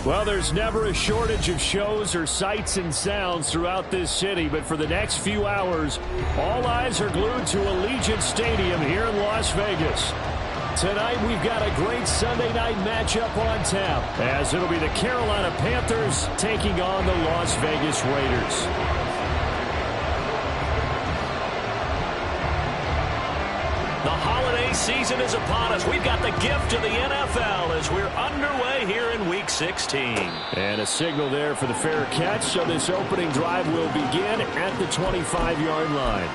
Well, there's never a shortage of shows or sights and sounds throughout this city, but for the next few hours, all eyes are glued to Allegiant Stadium here in Las Vegas. Tonight, we've got a great Sunday night matchup on tap, as it'll be the Carolina Panthers taking on the Las Vegas Raiders. The holiday season is upon us. We've got the gift of the NFL as we're underway here in Week 16. And a signal there for the fair catch, so this opening drive will begin at the 25-yard line.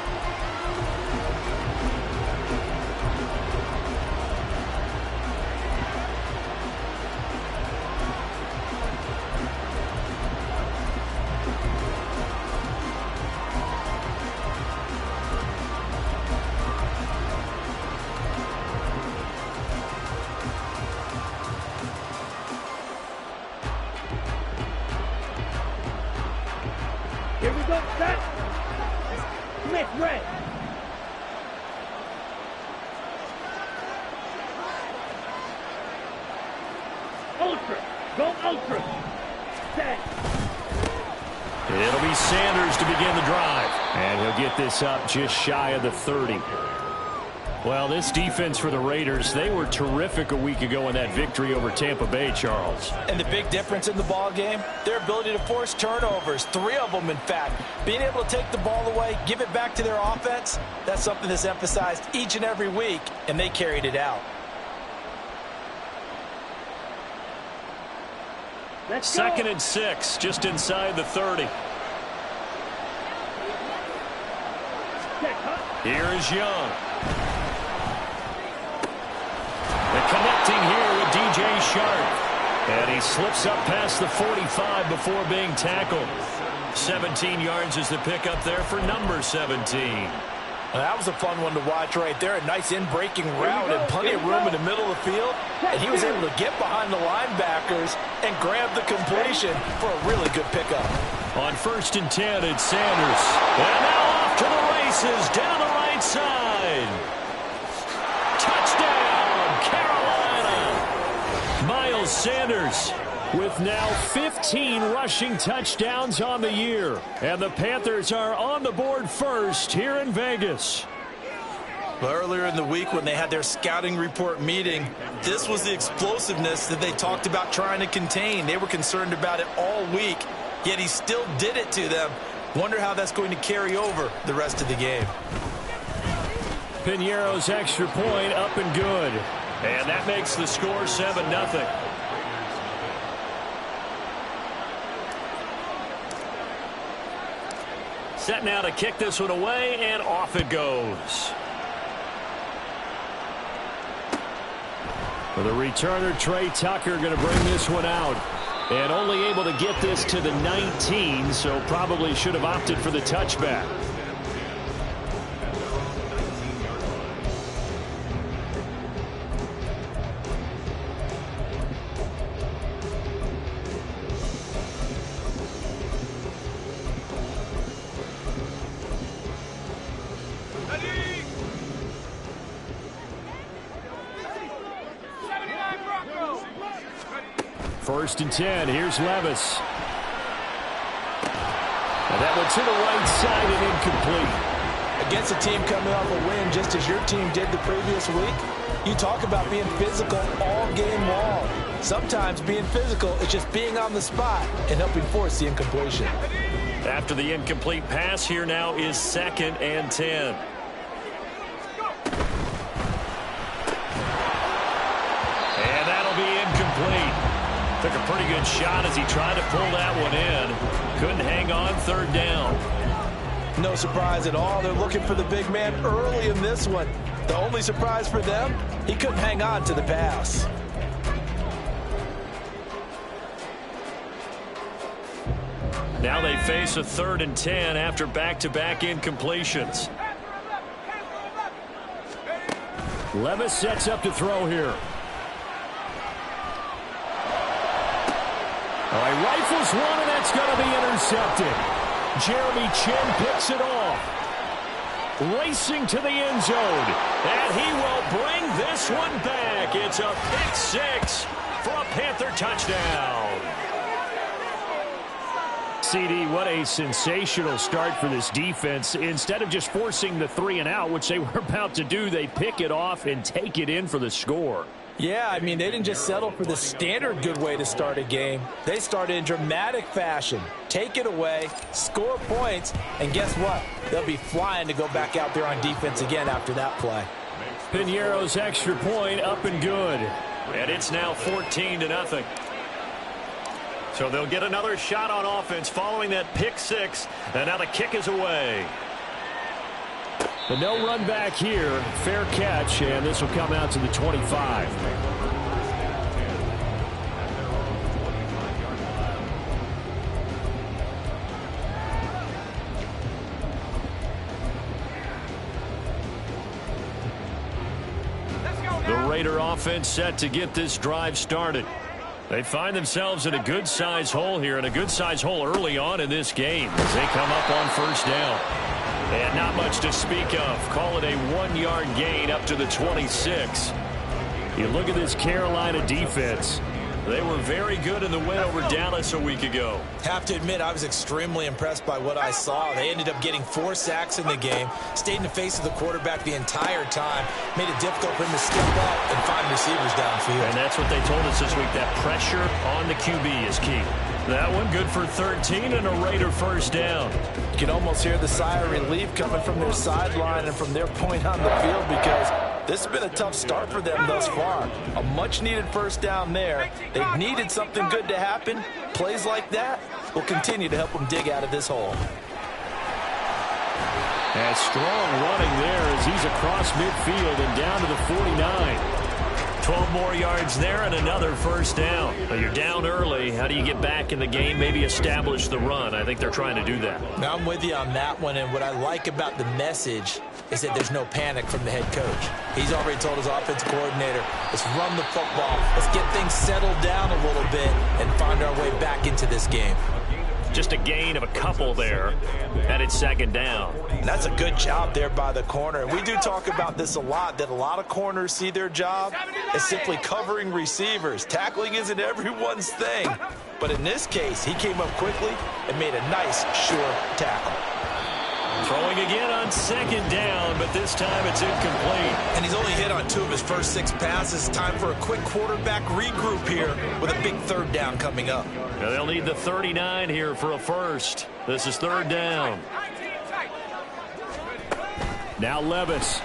Here we go, set. Smith, red. Ultra. Go ultra. Set. It'll be Sanders to begin the drive. And he'll get this up just shy of the 30. Well, this defense for the Raiders, they were terrific a week ago in that victory over Tampa Bay, Charles. And the big difference in the ball game, their ability to force turnovers, 3 of them in fact. Being able to take the ball away, give it back to their offense, that's something that's emphasized each and every week, and they carried it out. Second and 6, just inside the 30. Here is Young. Connecting here with DJ Sharp. And he slips up past the 45 before being tackled. 17 yards is the pickup there for number 17. Well, that was a fun one to watch right there. A nice in-breaking route and plenty of room in the middle of the field. And he was able to get behind the linebackers and grab the completion for a really good pickup. On 1st and 10, it's Sanders. And now off to the races down the right side. Touchdown! Miles Sanders with now 15 rushing touchdowns on the year. And the Panthers are on the board first here in Vegas. Well, earlier in the week when they had their scouting report meeting, this was the explosiveness that they talked about trying to contain. They were concerned about it all week, yet he still did it to them. Wonder how that's going to carry over the rest of the game. Piñeiro's extra point up and good. And that makes the score 7-0. Set now to kick this one away, and off it goes. For the returner, Trey Tucker going to bring this one out. And only able to get this to the 19, so probably should have opted for the touchback. First and 10. Here's Levis. And that one to the right side and incomplete. Against a team coming off a win just as your team did the previous week, you talk about being physical all game long. Sometimes being physical is just being on the spot and helping force the incompletion. After the incomplete pass, here now is 2nd and 10. And that'll be incomplete. Took a pretty good shot as he tried to pull that one in. Couldn't hang on 3rd down. No surprise at all. They're looking for the big man early in this one. The only surprise for them, he couldn't hang on to the pass. Now they face a 3rd and 10 after back-to-back incompletions. Levis sets up to throw here. All right, rifles one, and that's going to be intercepted. Jeremy Chin picks it off. Racing to the end zone. And he will bring this one back. It's a pick 6 for a Panther touchdown. CD, what a sensational start for this defense. Instead of just forcing the 3 and out, which they were about to do, they pick it off and take it in for the score. Yeah, I mean, they didn't just settle for the standard good way to start a game. They started in dramatic fashion. Take it away, score points, and guess what? They'll be flying to go back out there on defense again after that play. Piñeiro's extra point up and good. And it's now 14-0. So they'll get another shot on offense following that pick 6. And now the kick is away. The no run back here. Fair catch, and this will come out to the 25. The Raider offense set to get this drive started. They find themselves in a good-sized hole here, and a good-sized hole early on in this game as they come up on first down. And not much to speak of. Call it a 1-yard gain up to the 26. You look at this Carolina defense. They were very good in the win over Dallas a week ago. Have to admit, I was extremely impressed by what I saw. They ended up getting 4 sacks in the game, stayed in the face of the quarterback the entire time, made it difficult for him to step up and find receivers downfield. And that's what they told us this week, that pressure on the QB is key. That one good for 13 and a Raider first down. You can almost hear the sigh of relief coming from their sideline and from their point on the field because this has been a tough start for them thus far. A much-needed first down there. They've needed something good to happen. Plays like that will continue to help them dig out of this hole. And strong running there as he's across midfield and down to the 49. 12 more yards there and another first down. But you're down early. How do you get back in the game, maybe establish the run? I think they're trying to do that. Now, I'm with you on that one, and what I like about the message is that there's no panic from the head coach. He's already told his offensive coordinator, let's run the football, let's get things settled down a little bit and find our way back into this game. Just a gain of a couple there, and it's second down. And that's a good job there by the corner. And we do talk about this a lot, that a lot of corners see their job as simply covering receivers. Tackling isn't everyone's thing. But in this case, he came up quickly and made a nice, sure tackle. Throwing again on second down, but this time it's incomplete. And he's only hit on 2 of his first 6 passes. Time for a quick quarterback regroup here with a big third down coming up. Now they'll need the 39 here for a first. This is third down. Now Levis.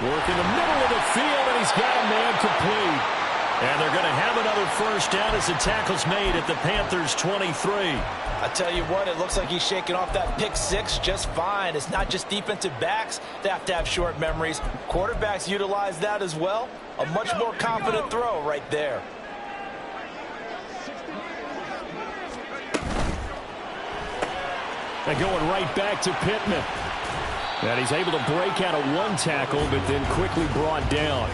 Work in the middle of the field, and he's got a man complete. And they're going to have another first down as the tackle's made at the Panthers' 23. I tell you what, it looks like he's shaking off that pick 6 just fine. It's not just defensive backs that have to have short memories. Quarterbacks utilize that as well. A much more confident throw right there. And going right back to Pittman. And he's able to break out of 1 tackle, but then quickly brought down.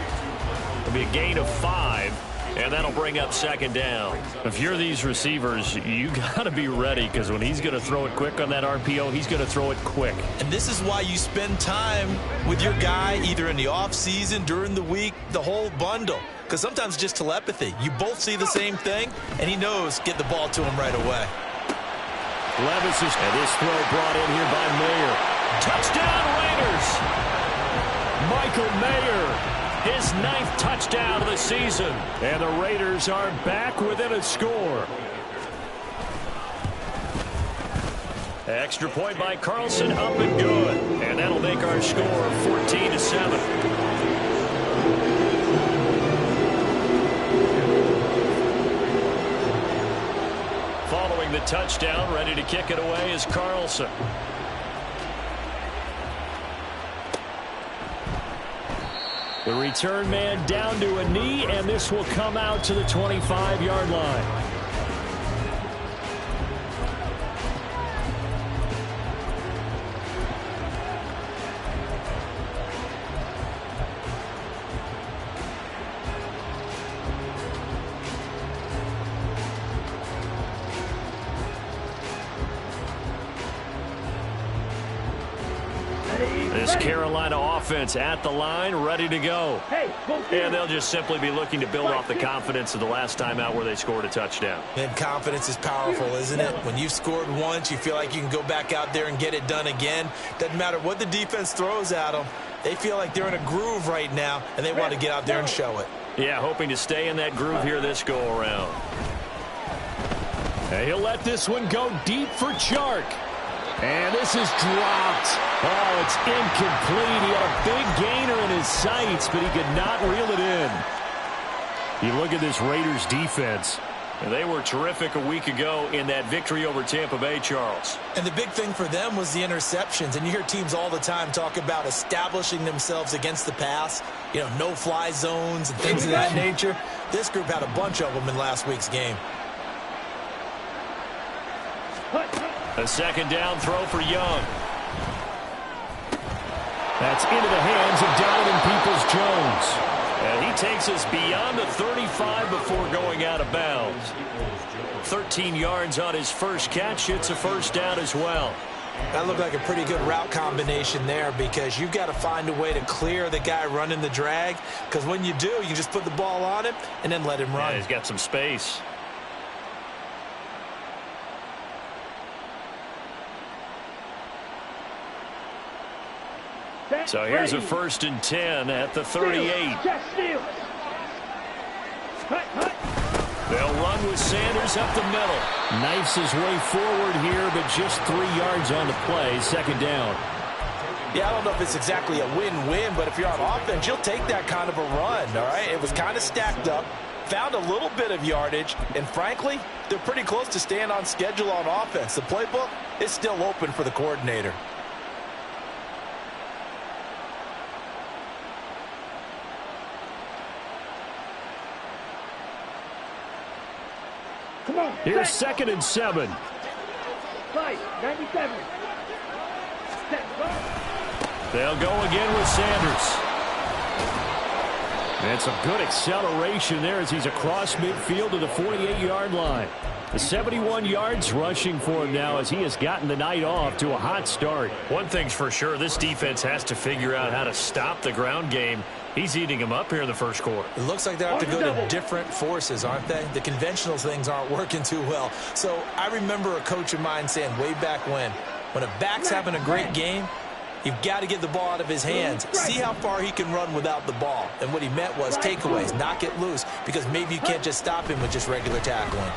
It'll be a gain of 5, and that'll bring up second down. If you're these receivers, you got to be ready, because when he's going to throw it quick on that RPO, he's going to throw it quick. And this is why you spend time with your guy either in the offseason, during the week, the whole bundle. Because sometimes just telepathy. You both see the same thing, and he knows get the ball to him right away. Levis is, and this throw brought in here by Mayer. Touchdown, Raiders! Michael Mayer. His 9th touchdown of the season. And the Raiders are back within a score. Extra point by Carlson, up and good. And that'll make our score 14-7. Following the touchdown, ready to kick it away is Carlson. The return man down to a knee, and this will come out to the 25-yard line. This Carolina offense at the line, ready to go. And they'll just simply be looking to build off the confidence of the last time out where they scored a touchdown. And confidence is powerful, isn't it? When you've scored once, you feel like you can go back out there and get it done again. Doesn't matter what the defense throws at them. They feel like they're in a groove right now, and they want to get out there and show it. Yeah, hoping to stay in that groove here this go-around. And he'll let this one go deep for Chark. And this is dropped. Oh, it's incomplete. He had a big gainer in his sights, but he could not reel it in. You look at this Raiders defense. And they were terrific a week ago in that victory over Tampa Bay, Charles. And the big thing for them was the interceptions. And you hear teams all the time talk about establishing themselves against the pass. You know, no-fly zones and things of that nature. This group had a bunch of them in last week's game. A second down throw for Young. That's into the hands of Donovan Peoples-Jones. And he takes us beyond the 35 before going out of bounds. 13 yards on his first catch. It's a first down as well. That looked like a pretty good route combination there because you've got to find a way to clear the guy running the drag. Because when you do, you just put the ball on him and then let him run. Yeah, he's got some space. So here's a 1st and 10 at the 38. They'll run with Sanders up the middle. Knifes his way forward here, but just 3 yards on the play. Second down. Yeah, I don't know if it's exactly a win-win, but if you're on offense, you'll take that kind of a run, all right? It was kind of stacked up, found a little bit of yardage, and frankly, they're pretty close to staying on schedule on offense. The playbook is still open for the coordinator. Here's 2nd and 7. 97. They'll go again with Sanders. And some good acceleration there as he's across midfield to the 48-yard line. The 71 yards rushing for him now as he has gotten the night off to a hot start. One thing's for sure, this defense has to figure out how to stop the ground game. He's eating them up here in the first quarter. It looks like they have to go to different forces, aren't they? The conventional things aren't working too well. So I remember a coach of mine saying way back when a back's having a great game, you've got to get the ball out of his hands. See how far he can run without the ball. And what he meant was takeaways, knock it loose, because maybe you can't just stop him with just regular tackling.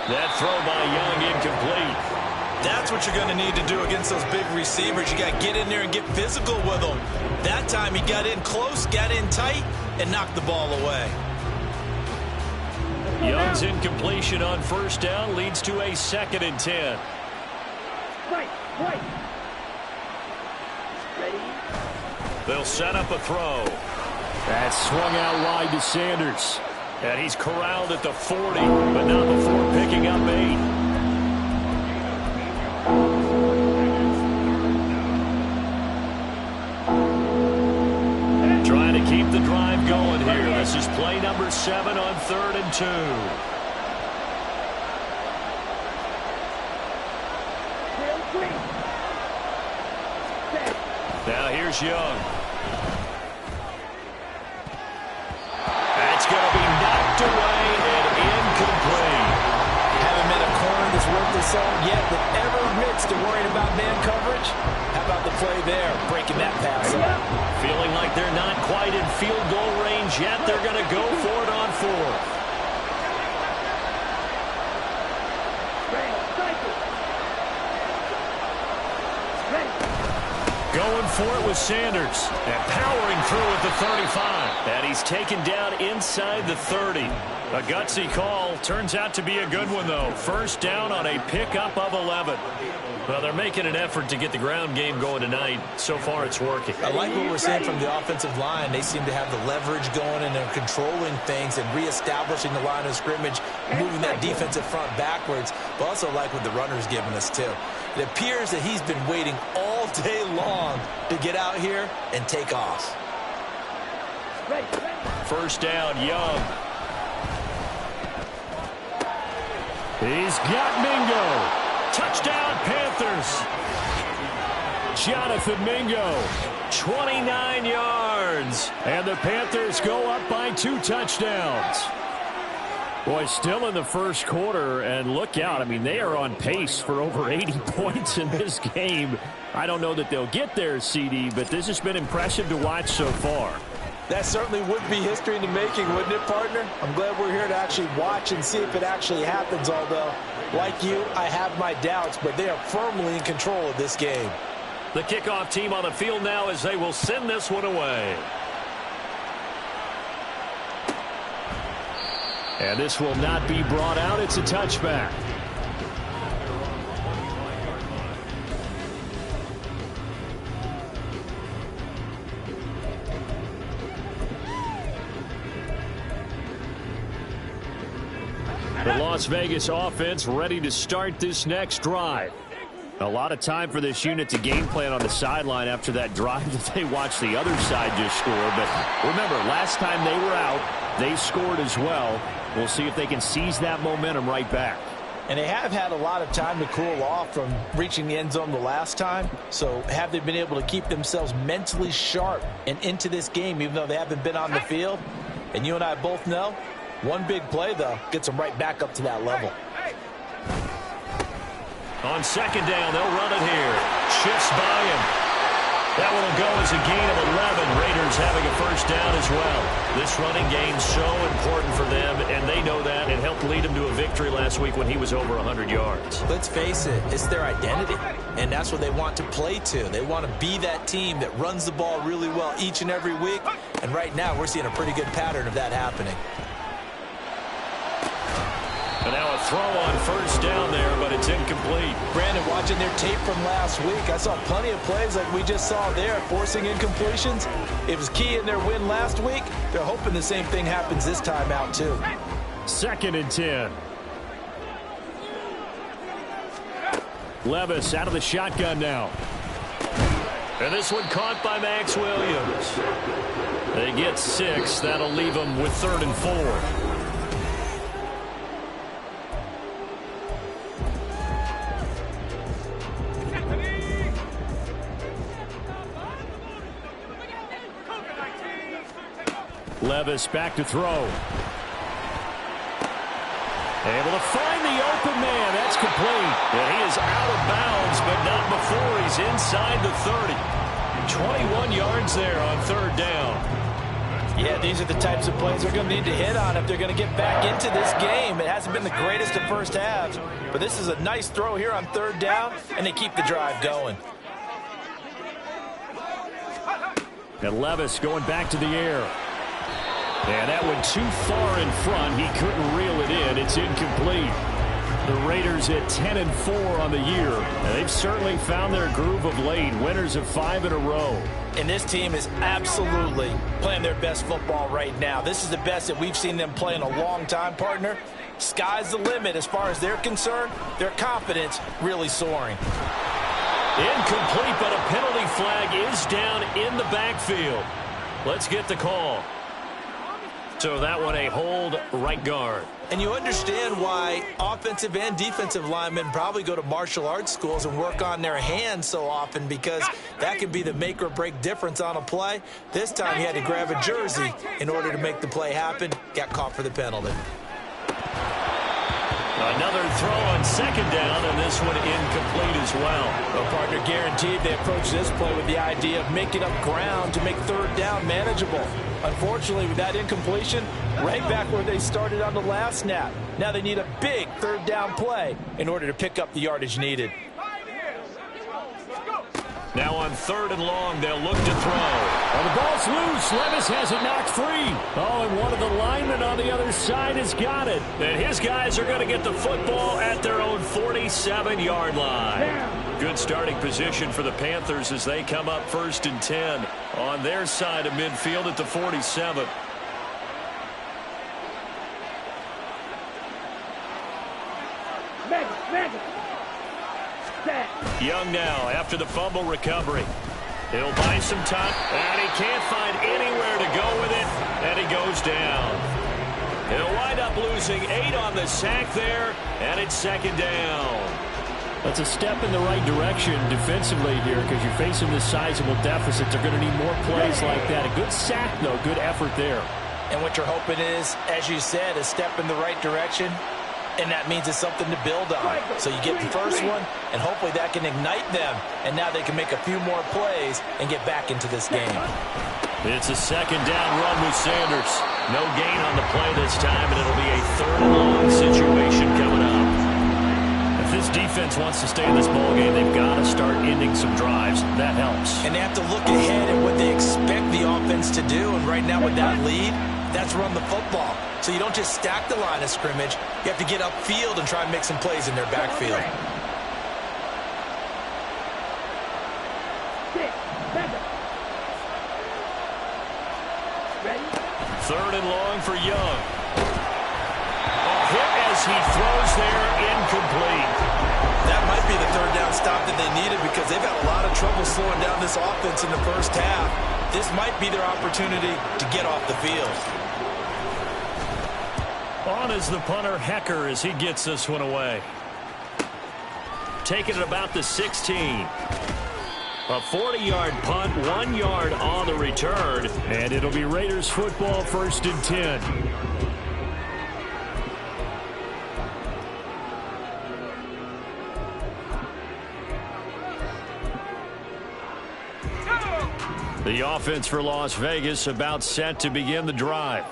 That throw by Young incomplete. That's what you're going to need to do against those big receivers. You got to get in there and get physical with them. That time he got in close, got in tight, and knocked the ball away. Young's incompletion on first down leads to a 2nd and 10. They'll set up a throw. That's swung out wide to Sanders. And he's corralled at the 40, but not before picking up 8. Trying to keep the drive going here. This is play number 7 on 3rd and 2. Now here's Young. That's going to be knocked away and incomplete. Haven't met a corner that's worth the salt yet that ever admits to worrying about man coverage. How about the play there, breaking that pass up? Feeling like they're not quite in field goal range yet. They're going to go for it on 4th. Going for it with Sanders. And powering through at the 35. And he's taken down inside the 30. A gutsy call. Turns out to be a good one, though. First down on a pickup of 11. Well, they're making an effort to get the ground game going tonight. So far, it's working. I like what we're seeing from the offensive line. They seem to have the leverage going, and they're controlling things and reestablishing the line of scrimmage, moving that defensive front backwards. But also like what the runner's giving us, too. It appears that he's been waiting all day long to get out here and take off. First down, Young. He's got Mingo. Touchdown, Panthers. Jonathan Mingo. 29 yards. And the Panthers go up by 2 touchdowns. Boy, still in the first quarter, and look out. I mean, they are on pace for over 80 points in this game. I don't know that they'll get there, CD, but this has been impressive to watch so far. That certainly would be history in the making, wouldn't it, partner? I'm glad we're here to actually watch and see if it actually happens, although, like you, I have my doubts, but they are firmly in control of this game. The kickoff team on the field now as they will send this one away. And this will not be brought out. It's a touchback. The Las Vegas offense ready to start this next drive. A lot of time for this unit to game plan on the sideline after that drive that they watched the other side just score. But remember, last time they were out, they scored as well. We'll see if they can seize that momentum right back. And they have had a lot of time to cool off from reaching the end zone the last time. So have they been able to keep themselves mentally sharp and into this game, even though they haven't been on the field? And you and I both know, one big play, though, gets them right back up to that level. On second down, they'll run it here. Shifts by him. That one will go as a gain of 11. Raiders having a first down as well. This running game so important for them, and they know that. It helped lead them to a victory last week when he was over 100 yards. Let's face it, it's their identity, and that's what they want to play to. They want to be that team that runs the ball really well each and every week, and right now we're seeing a pretty good pattern of that happening. And now a throw on first down there, but it's incomplete. Brandon, watching their tape from last week, I saw plenty of plays like we just saw there, forcing incompletions. It was key in their win last week. They're hoping the same thing happens this time out, too. 2nd and 10. Levis out of the shotgun now. And this one caught by Max Williams. They get 6. That'll leave them with 3rd and 4. Levis back to throw. Able to find the open man. That's complete. And he is out of bounds, but not before he's inside the 30. 21 yards there on 3rd down. Yeah, these are the types of plays they're going to need to hit on if they're going to get back into this game. It hasn't been the greatest of first halves, but this is a nice throw here on 3rd down, and they keep the drive going. And Levis going back to the air. And that went too far in front. He couldn't reel it in. It's incomplete. The Raiders at 10-4 on the year. And they've certainly found their groove of late. Winners of 5 in a row. And this team is absolutely playing their best football right now. This is the best that we've seen them play in a long time, partner. Sky's the limit as far as they're concerned. Their confidence really soaring. Incomplete, but a penalty flag is down in the backfield. Let's get the call. So that one a hold right guard. And you understand why offensive and defensive linemen probably go to martial arts schools and work on their hands so often, because that can be the make or break difference on a play. This time he had to grab a jersey in order to make the play happen. Got caught for the penalty. Another throw on 2nd down, and this one incomplete as well. Well, partner, guaranteed they approach this play with the idea of making up ground to make 3rd down manageable. Unfortunately, with that incompletion, right back where they started on the last snap. Now they need a big 3rd down play in order to pick up the yardage needed. Now on 3rd and long, they'll look to throw. Well, the ball's loose. Levis has it knocked free. Oh, and one of the linemen on the other side has got it. And his guys are going to get the football at their own 47-yard line. Good starting position for the Panthers as they come up 1st and 10 on their side of midfield at the 47. Young now after the fumble recovery. He'll buy some time, and he can't find anywhere to go with it, and he goes down. He'll wind up losing 8 on the sack there, and it's 2nd down. That's a step in the right direction defensively here because you're facing this sizable deficit. They're going to need more plays like that. A good sack, though. Good effort there. And what you're hoping is, as you said, a step in the right direction, and that means it's something to build on. So you get the first one, and hopefully that can ignite them, and now they can make a few more plays and get back into this game. It's a second down run with Sanders. No gain on the play this time, and it'll be a third and long situation coming up. If this defense wants to stay in this ballgame, they've got to start ending some drives. That helps. And they have to look ahead at what they expect the offense to do, and right now with that lead, that's run the football. So you don't just stack the line of scrimmage. You have to get upfield and try and make some plays in their backfield. Third and long for Young. A hit as he throws there, incomplete. That might be the third down stop that they needed because they've had a lot of trouble slowing down this offense in the first half. This might be their opportunity to get off the field. On is the punter, Hecker, as he gets this one away. Taking it about the 16. A 40-yard punt, 1 yard on the return. And it'll be Raiders football, 1st and 10. The offense for Las Vegas about set to begin the drive.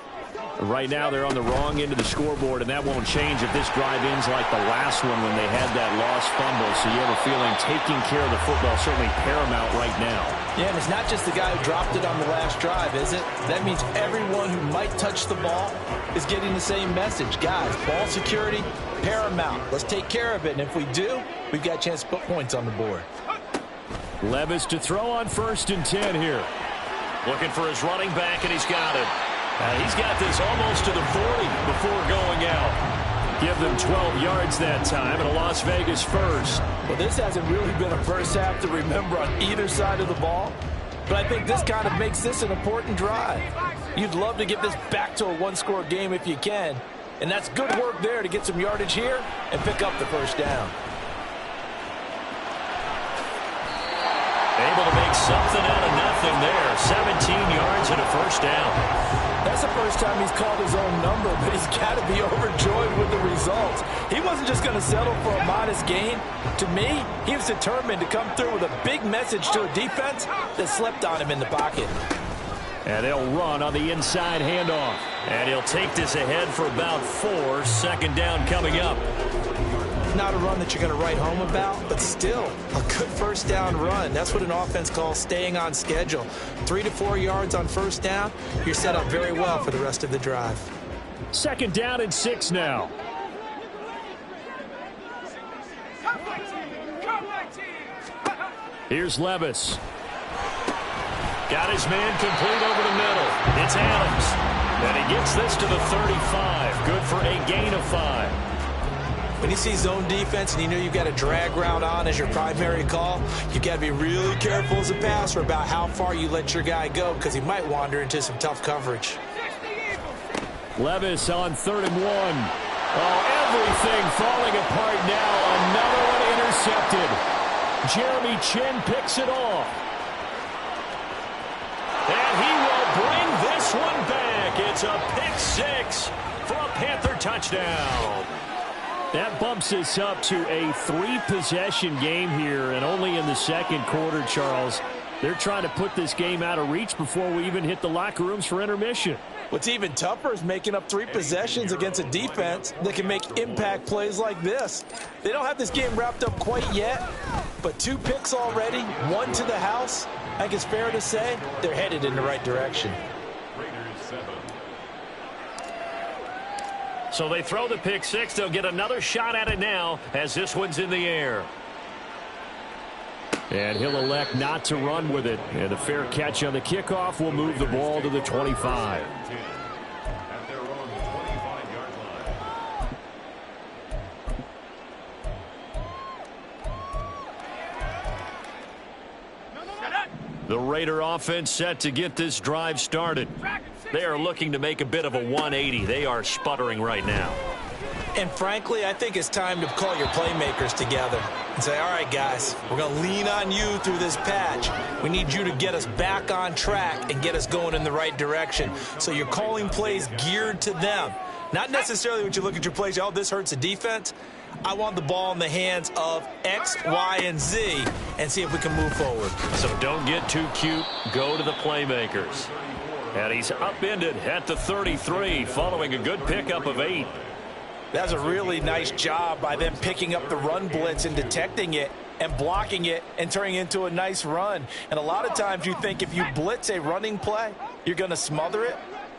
Right now they're on the wrong end of the scoreboard, and that won't change if this drive ends like the last one when they had that lost fumble. So you have a feeling taking care of the football is certainly paramount right now. Yeah, and it's not just the guy who dropped it on the last drive, is it? That means everyone who might touch the ball is getting the same message. Guys, ball security, paramount. Let's take care of it, and if we do, we've got a chance to put points on the board. Levis to throw on 1st and 10 here. Looking for his running back, and he's got it. He's got this almost to the 40 before going out. Give them 12 yards that time, and a Las Vegas first. Well, this hasn't really been a first half to remember on either side of the ball, but I think this kind of makes this an important drive. You'd love to get this back to a one-score game if you can, and that's good work there to get some yardage here and pick up the first down. Able to make something out of nothing there. 17 yards and a first down. That's the first time he's called his own number, but he's got to be overjoyed with the results. He wasn't just going to settle for a modest gain. To me, he was determined to come through with a big message to a defense that slept on him in the pocket. And they'll run on the inside handoff. And he'll take this ahead for about 4. Second down coming up. Not a run that you're going to write home about, but still a good first down run. That's what an offense calls staying on schedule. 3 to 4 yards on first down. You're set up very well for the rest of the drive. 2nd down and 6 now. Here's Levis. Got his man complete over the middle. It's Adams. And he gets this to the 35. Good for a gain of 5. When you see zone defense and you know you've got a drag route on as your primary call, you've got to be really careful as a passer about how far you let your guy go because he might wander into some tough coverage. Levis on 3rd and 1. Oh, everything falling apart now. Another one intercepted. Jeremy Chin picks it off. And he will bring this one back. It's a pick 6 for a Panther touchdown. That bumps us up to a 3-possession game here, and only in the second quarter, Charles. They're trying to put this game out of reach before we even hit the locker rooms for intermission. What's even tougher is making up 3 possessions against a defense that can make impact plays like this. They don't have this game wrapped up quite yet, but 2 picks already, 1 to the house. I think it's fair to say they're headed in the right direction. So they throw the pick 6. They'll get another shot at it now as this one's in the air. And he'll elect not to run with it. And a fair catch on the kickoff will move the ball to the 25. The Raider offense set to get this drive started. They are looking to make a bit of a 180. They are sputtering right now. And frankly, I think it's time to call your playmakers together and say, all right, guys, we're going to lean on you through this patch. We need you to get us back on track and get us going in the right direction. So you're calling plays geared to them. Not necessarily when you look at your plays, oh, this hurts the defense. I want the ball in the hands of X, Y, and Z and see if we can move forward. So don't get too cute. Go to the playmakers. And he's upended at the 33 following a good pickup of 8. That's a really nice job by them picking up the run blitz and detecting it and blocking it and turning it into a nice run. And a lot of times you think if you blitz a running play, you're going to smother it.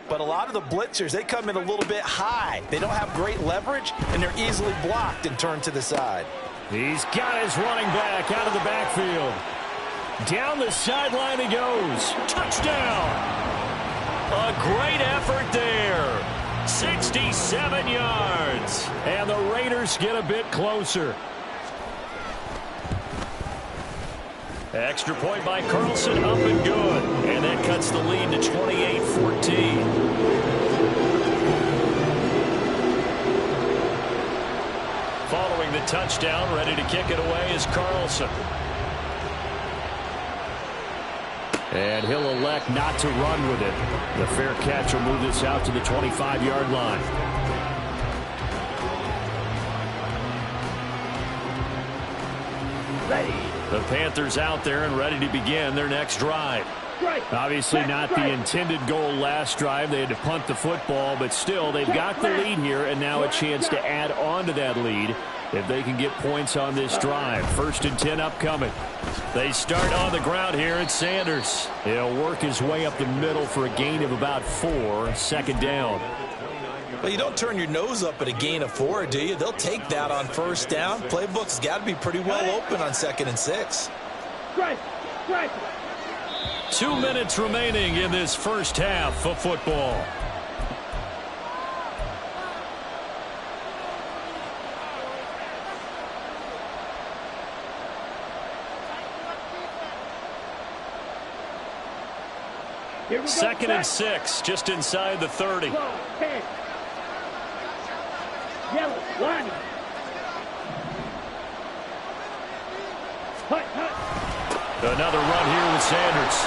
But a lot of the blitzers, they come in a little bit high. They don't have great leverage, and they're easily blocked and turned to the side. He's got his running back out of the backfield. Down the sideline he goes. Touchdown! A great effort there. 67 yards. And the Raiders get a bit closer. Extra point by Carlson, up and good. And that cuts the lead to 28-14. Following the touchdown, ready to kick it away is Carlson. And he'll elect not to run with it. The fair catch will move this out to the 25-yard line. Ready. The Panthers out there and ready to begin their next drive. Obviously not the intended goal last drive. They had to punt the football, but still they've got the lead here and now a chance to add on to that lead if they can get points on this drive. 1st and 10 upcoming. They start on the ground here at Sanders. He'll work his way up the middle for a gain of about 4. 2nd down. Well, you don't turn your nose up at a gain of 4, do you? They'll take that on 1st down. Playbook's got to be pretty well open on 2nd and 6. 2 minutes remaining in this first half of football. Second and 6, just inside the 30. Yellow, line. Another run here with Sanders.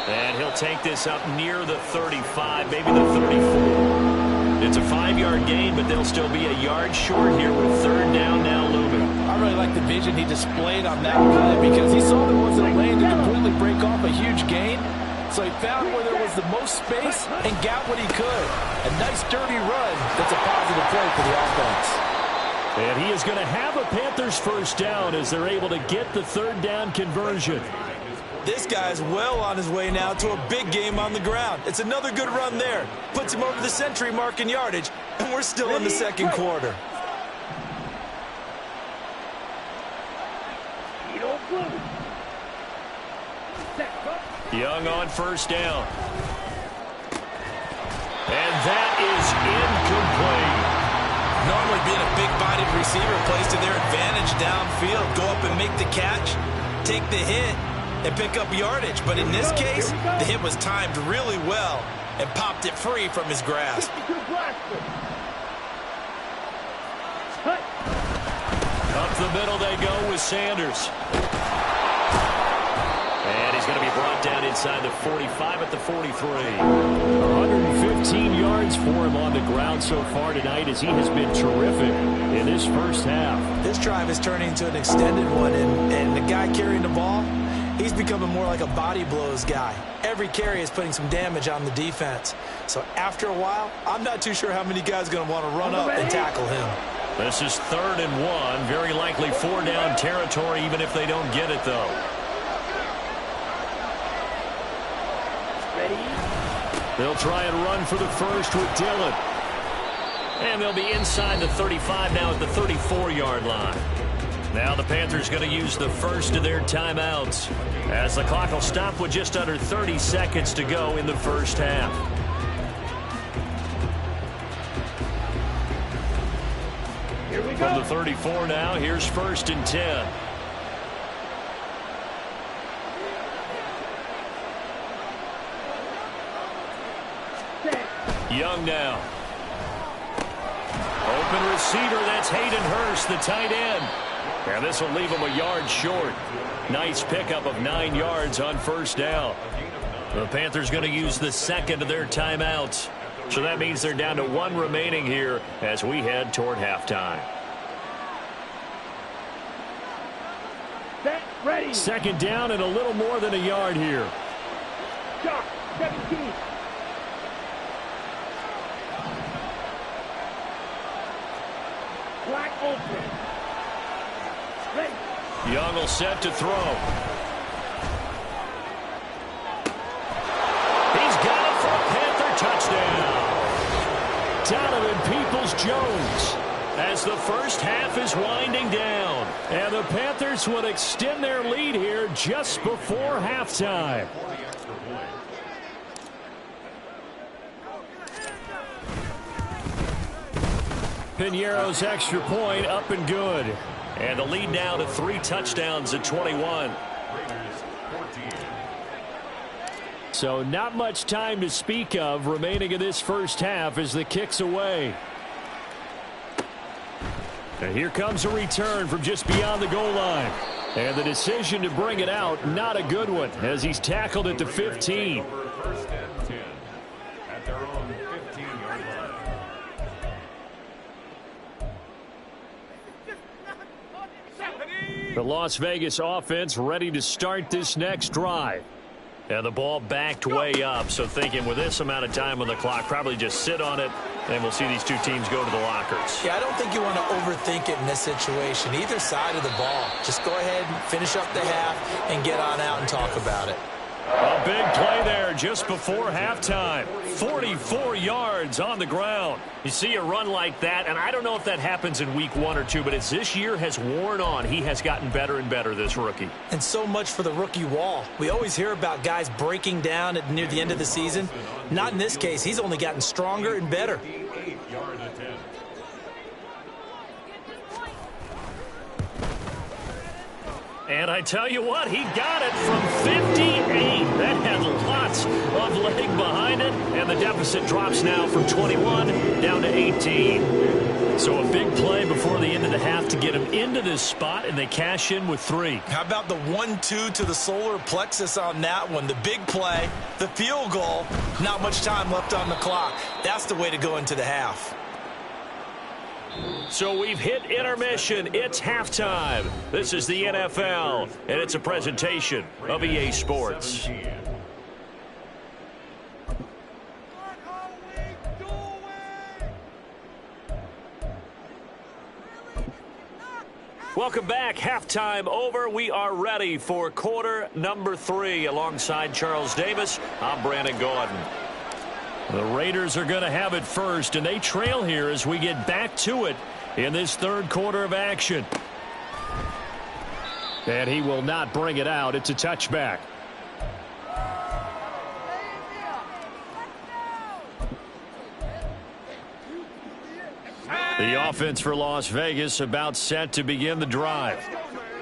And he'll take this up near the 35, maybe the 34. It's a 5-yard gain, but they'll still be a yard short here with 3rd down now looming. I really like the vision he displayed on that play because he saw there wasn't a lane to completely break off a huge gain. So he found where there was the most space and got what he could. A nice dirty run that's a positive play for the offense. And he is going to have a Panthers 1st down as they're able to get the 3rd down conversion. This guy's well on his way now to a big game on the ground. It's another good run there. Puts him over the century mark in yardage, and we're still in the 2nd quarter. Young on 1st down. And that is incomplete. Normally being a big-bodied receiver plays to their advantage downfield. Go up and make the catch, take the hit, and pick up yardage. But in this case, the hit was timed really well and popped it free from his grasp. Up the middle they go with Sanders. And he's going to be brought down inside the 45 at the 43. 115 yards for him on the ground so far tonight as he has been terrific in this first half. This drive is turning into an extended one, and the guy carrying the ball, he's becoming more like a body blows guy. Every carry is putting some damage on the defense. So after a while, I'm not too sure how many guys are going to want to run up and tackle him. This is 3rd and 1. Very likely 4-down territory even if they don't get it, though. They'll try and run for the first with Dillon. And they'll be inside the 35 now at the 34-yard line. Now the Panthers going to use the first of their timeouts as the clock will stop with just under 30 seconds to go in the first half. Here we go. From the 34 now, here's 1st and 10. Young now. open receiver. That's Hayden Hurst, the tight end. And this will leave him a yard short. Nice pickup of 9 yards on first down. The Panthers going to use the second of their timeouts. So that means they're down to 1 remaining here as we head toward halftime. Set, ready. Second down and a little more than a yard here. Shot, 17. Black open. Ready. Young will set to throw. He's got it for a Panther touchdown. Donovan Peoples-Jones. As the first half is winding down. And the Panthers would extend their lead here just before halftime. Piñeiro's extra point up and good. And the lead now to 3 touchdowns at 21. So not much time to speak of remaining in this first half as the kick's away. And here comes a return from just beyond the goal line. And the decision to bring it out, not a good one, as he's tackled at the 15. The Las Vegas offense ready to start this next drive. And the ball backed way up, so thinking with this amount of time on the clock, probably just sit on it, and we'll see these two teams go to the lockers. Yeah, I don't think you want to overthink it in this situation. Either side of the ball. Just go ahead and finish up the half and get on out and talk about it. A big play there just before halftime. 44 yards on the ground. You see a run like that, and I don't know if that happens in week 1 or 2, but as this year has worn on, he has gotten better and better, this rookie. And so much for the rookie wall. We always hear about guys breaking down near the end of the season. Not in this case. He's only gotten stronger and better. And I tell you what, he got it from 58. That had lots of leg behind it. And the deficit drops now from 21 down to 18. So a big play before the end of the half to get him into this spot, and they cash in with 3. How about the 1-2 to the solar plexus on that one? The big play, the field goal, not much time left on the clock. That's the way to go into the half. So we've hit intermission. It's halftime. This is the NFL, and it's a presentation of EA Sports. Welcome back. Halftime over. We are ready for quarter number 3. Alongside Charles Davis, I'm Brandon Gordon. The Raiders are going to have it first, and they trail here as we get back to it in this third quarter of action. And he will not bring it out. It's a touchback. The offense for Las Vegas about set to begin the drive.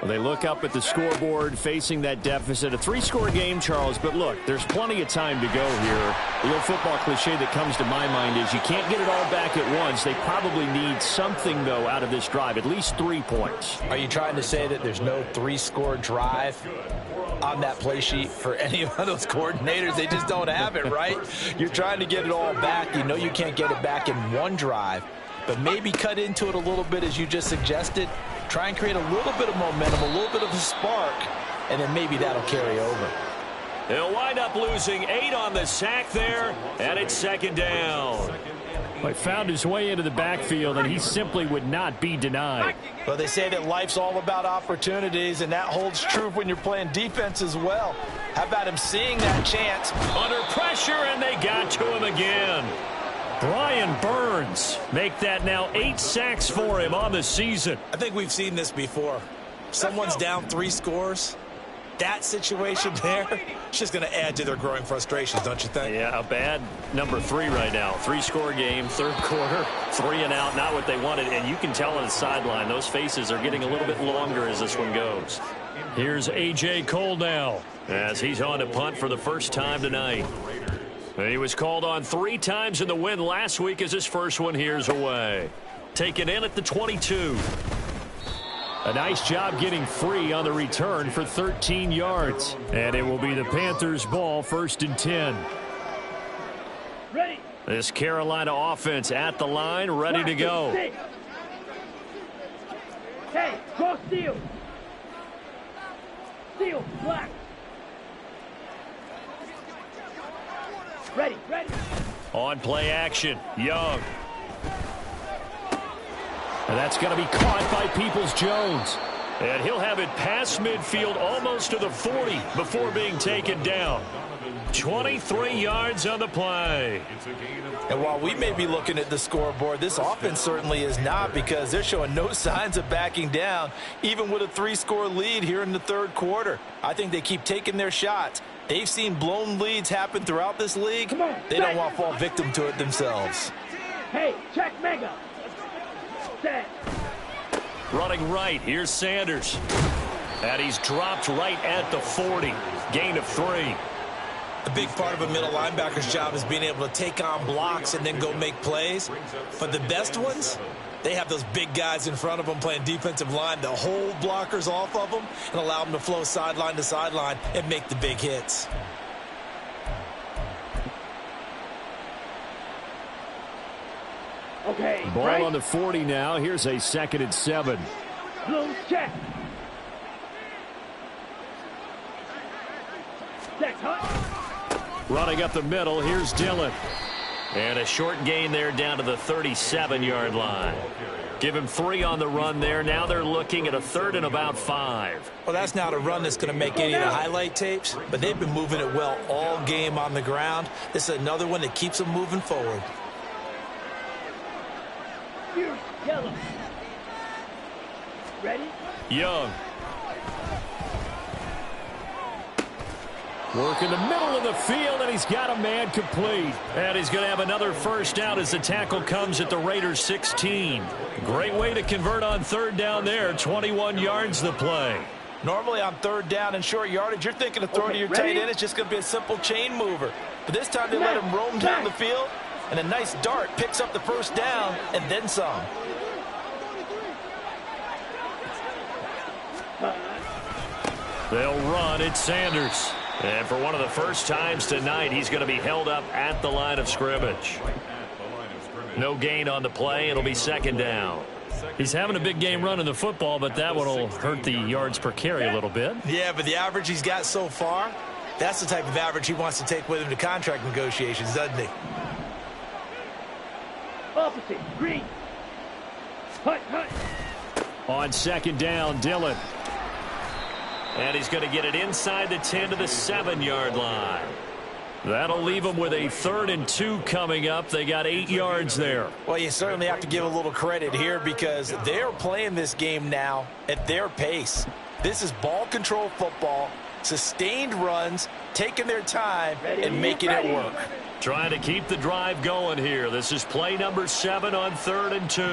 Well, they look up at the scoreboard facing that deficit. A 3-score game, Charles, but look, there's plenty of time to go here. The old football cliche that comes to my mind is you can't get it all back at once. They probably need something, though, out of this drive, at least 3 points. Are you trying to say that there's no 3-score drive on that play sheet for any of those coordinators? They just don't have it, right? You're trying to get it all back. You know you can't get it back in one drive, but maybe cut into it a little bit as you just suggested. Try and create a little bit of momentum, a little bit of a spark, and then maybe that'll carry over. They'll wind up losing 8 on the sack there, and it's second down. He found his way into the backfield, and he simply would not be denied. Well, they say that life's all about opportunities, and that holds true when you're playing defense as well. How about him seeing that chance? Under pressure, and they got to him again. Brian Burns make that now 8 sacks for him on the season. I think we've seen this before. Someone's down 3 scores. That situation there, it's just going to add to their growing frustrations, don't you think? Yeah, a bad number 3 right now. 3-score game, third quarter, 3 and out, not what they wanted. And you can tell on the sideline, those faces are getting a little bit longer as this one goes. Here's A.J. Cole now, as he's on to punt for the first time tonight. He was called on 3 times in the win last week as his first one here's away. Taken in at the 22. A nice job getting free on the return for 13 yards. And it will be the Panthers' ball, 1st and 10. Ready. This Carolina offense at the line, ready to go. Hey, cross steal. Steal, black. Ready, ready. On play action, Young. And that's going to be caught by Peoples-Jones. And he'll have it past midfield almost to the 40 before being taken down. 23 yards on the play. And while we may be looking at the scoreboard, this offense certainly is not, because they're showing no signs of backing down, even with a 3-score lead here in the 3rd quarter. I think they keep taking their shots. They've seen blown leads happen throughout this league. They don't want to fall victim to it themselves. Hey, check mega. Set. Running right, here's Sanders. And he's dropped right at the 40. Gain of 3. A big part of a middle linebacker's job is being able to take on blocks and then go make plays. But the best ones, they have those big guys in front of them playing defensive line to hold blockers off of them and allow them to flow sideline to sideline and make the big hits. Okay, Ball right. on the 40 now. Here's a 2nd and 7. Blue check. Set, hut. Running up the middle, here's Dillon. And a short gain there down to the 37-yard line. Give him 3 on the run there. Now they're looking at a 3rd and about 5. Well, that's not a run that's going to make any of the highlight tapes, but they've been moving it well all game on the ground. This is another one that keeps them moving forward. Yellow. Ready? Young. Work in the middle of the field, and he's got a man complete. And he's going to have another first down as the tackle comes at the Raiders' 16. Great way to convert on 3rd down there. 21 yards the play. Normally on 3rd down and short yardage, you're thinking of throwing to your tight end. It's just going to be a simple chain mover. But this time they let him roam down the field, and a nice dart picks up the first down and then some. They'll run. It's Sanders. And for one of the first times tonight, he's going to be held up at the line of scrimmage. No gain on the play. It'll be 2nd down. He's having a big game running the football, but that one will hurt the yards per carry a little bit. Yeah, but the average he's got so far, that's the type of average he wants to take with him to contract negotiations, doesn't he? Opposite, green. Hut, hut. On 2nd down, Dillon. And he's going to get it inside the 10 to the 7-yard line. That'll leave them with a 3rd and 2 coming up. They got 8 yards there. Well, you certainly have to give a little credit here, because they're playing this game now at their pace. This is ball control football, sustained runs, taking their time and making it work. Trying to keep the drive going here. This is play number 7 on 3rd and 2.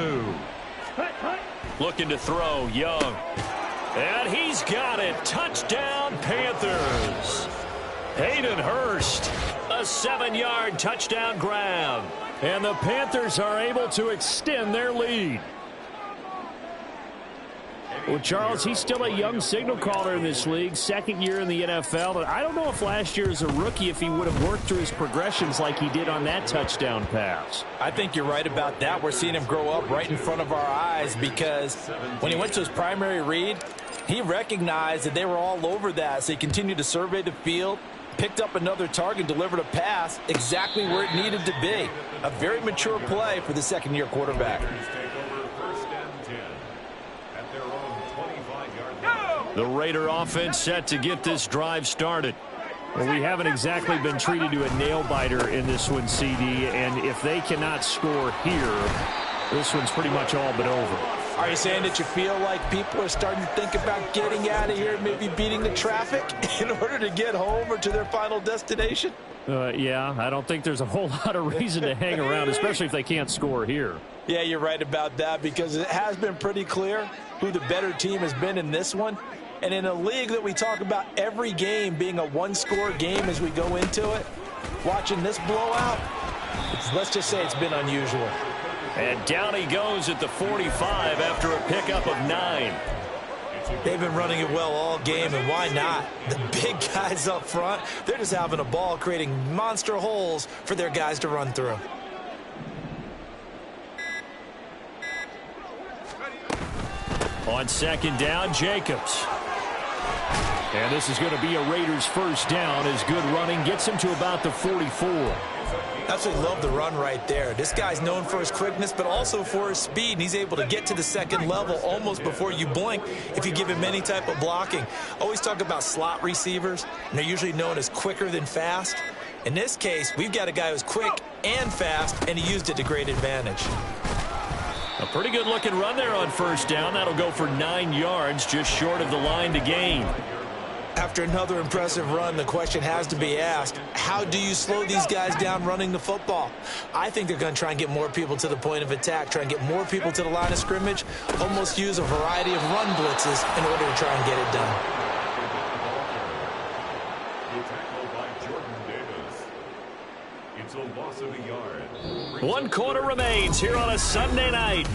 Hut, hut. Looking to throw, Young. And he's got it. Touchdown, Panthers. Hayden Hurst, a 7-yard touchdown grab. And the Panthers are able to extend their lead. Well, Charles, he's still a young signal caller in this league, 2nd year in the NFL. But I don't know if last year as a rookie, if he would have worked through his progressions like he did on that touchdown pass. I think you're right about that. We're seeing him grow up right in front of our eyes, because when he went to his primary read, he recognized that they were all over that. So he continued to survey the field, picked up another target, delivered a pass exactly where it needed to be. A very mature play for the 2nd-year quarterback. The Raider offense set to get this drive started. Well, we haven't exactly been treated to a nail-biter in this one, CD, and if they cannot score here, this one's pretty much all but over. Are you saying that you feel like people are starting to think about getting out of here, maybe beating the traffic in order to get home or to their final destination? Yeah, I don't think there's a whole lot of reason to hang around, especially if they can't score here. Yeah, you're right about that, because it has been pretty clear who the better team has been in this one. And in a league that we talk about every game being a one-score game as we go into it, watching this blowout, let's just say it's been unusual. And down he goes at the 45 after a pickup of 9. They've been running it well all game, and why not? The big guys up front, they're just having a ball, creating monster holes for their guys to run through. On second down, Jacobs. And this is going to be a Raiders first down as good running gets him to about the 44. Absolutely love the run right there. This guy's known for his quickness, but also for his speed, and he's able to get to the second level almost before you blink if you give him any type of blocking. Always talk about slot receivers, and they're usually known as quicker than fast. In this case, we've got a guy who's quick and fast, and he used it to great advantage. A pretty good looking run there on first down. That'll go for 9 yards, just short of the line to gain. After another impressive run, the question has to be asked, how do you slow these guys down running the football? I think they're going to try and get more people to the point of attack, try and get more people to the line of scrimmage, almost use a variety of run blitzes in order to try and get it done. It's a loss of a yard. 1 quarter remains here on a Sunday night.